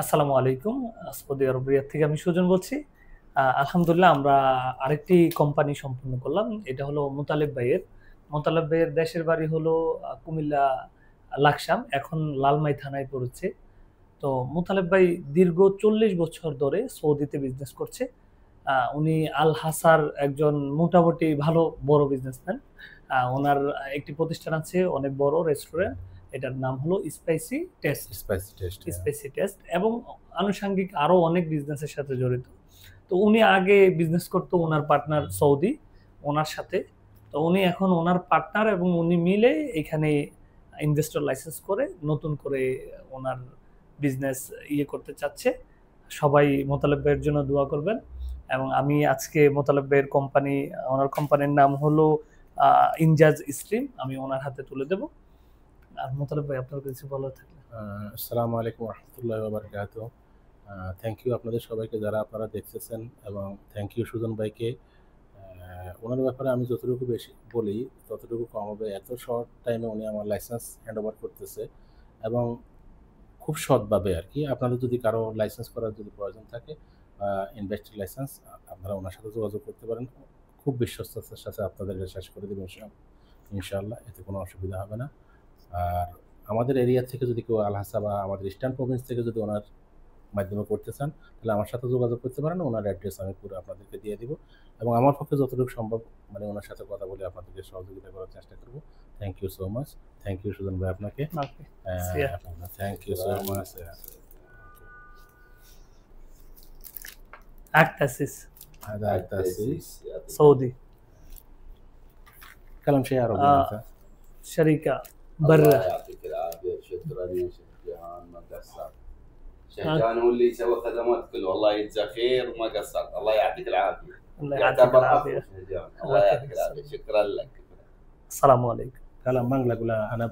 আসসালামু আলাইকুম। সৌদি আরব রিয়াদ থেকে আমি সুজন বলছি। আলহামদুলিল্লাহ আমরা আরেকটি কোম্পানি সম্পন্ন করলাম। এটা হলো মোতালেব ভাইয়ের। মোতালেব ভাইয়ের দেশের বাড়ি হলো কুমিল্লা লাকসাম। এখন লালমাই থানায় পড়েছে। তো মোতালেব ভাই দীর্ঘ ৪০ বছর ধরে সৌদিতে বিজনেস করছে। উনি আল হাসার একজন মোটামুটি ভালো বড় বিজনেসম্যান। উনার একটি প্রতিষ্ঠান আছে, অনেক বড় রেস্টুরেন্ট। এটার নাম হলো spicy test. Spicy test, spicy test এবং আনুষঙ্গিক আরো অনেক বিজনেসের সাথে জড়িত। তো উনি আগে বিজনেস করতো ওনার পার্টনার সৌদি, ওনার সাথে। তো উনি এখন ওনার পার্টনার এবং উনি মিলে এখানে ইনভেস্টর লাইসেন্স করে নতুন করে ওনার বিজনেস করতে চাচ্ছে। সবাই মোতালেব ভাইয়ের জন্য দোয়া করবেন। এবং আমি আজকে মোতালেব ভাইয়ের কোম্পানি, ওনার কোম্পানির নাম হলো ইনজাজ স্ট্রিম, আমি ওনার হাতে তুলে দেব। আর মোতালেব ভাই আপনার কিছু বলার থাকলে। আসসালামু আলাইকুম রহমতুল্লাহ বারকাত। থ্যাংক ইউ আপনাদের সবাইকে যারা আপনারা দেখতেছেন, এবং থ্যাংক ইউ সুজন ভাইকে। ওনার ব্যাপারে আমি যতটুকু বেশি বলি ততটুকু কম হবে। এত শর্ট টাইমে উনি আমার লাইসেন্স হ্যান্ড ওভার করতেছে, এবং খুব সৎভাবে আর কি। আপনাদের যদি কারো লাইসেন্স করার যদি প্রয়োজন থাকে, ইনভেস্টর লাইসেন্স, আপনারা ওনার সাথে যোগাযোগ করতে পারেন। খুব বিশ্বস্ততার সাথে আপনাদের শেষ করে দেবেন ইনশাআল্লাহ, এতে কোনো অসুবিধা হবে না। আর আমাদের এরিয়া থেকে যদি কেউ আলহাসা বা আমাদের ইস্টার্ন প্রভিন্স থেকে যদি ওনার মাধ্যমে করতে চান, তাহলে আমার সাথে যোগাযোগ করতে পারেন। ওনার অ্যাড্রেস আমি পুরো আপনাদেরকে দিয়ে দিব, এবং আমার পক্ষে যতটুকু সম্ভব মানে ওনার সাথে কথা বলে আপনাদেরকে সহযোগিতা করার চেষ্টা করব। Thank you so much. Thank you Sujan ভাই আপনাকে। Thank you so much. أكتاسيس هذا التأسيس سعودي، كلام شيء عربي أنت. شركة الله برا. يعطيك العافية، شكرا يا شجعان، ما قصرت. شجعان هو اللي يسوي خدمات كله، والله يجزاه خير وما قصرت. الله يعطيك العافية. الله يعطيك يعتبر العافية. أخو شجعان. الله يعطيك العافية، شكرا لك. السلام عليكم. كلام مانجلا أنا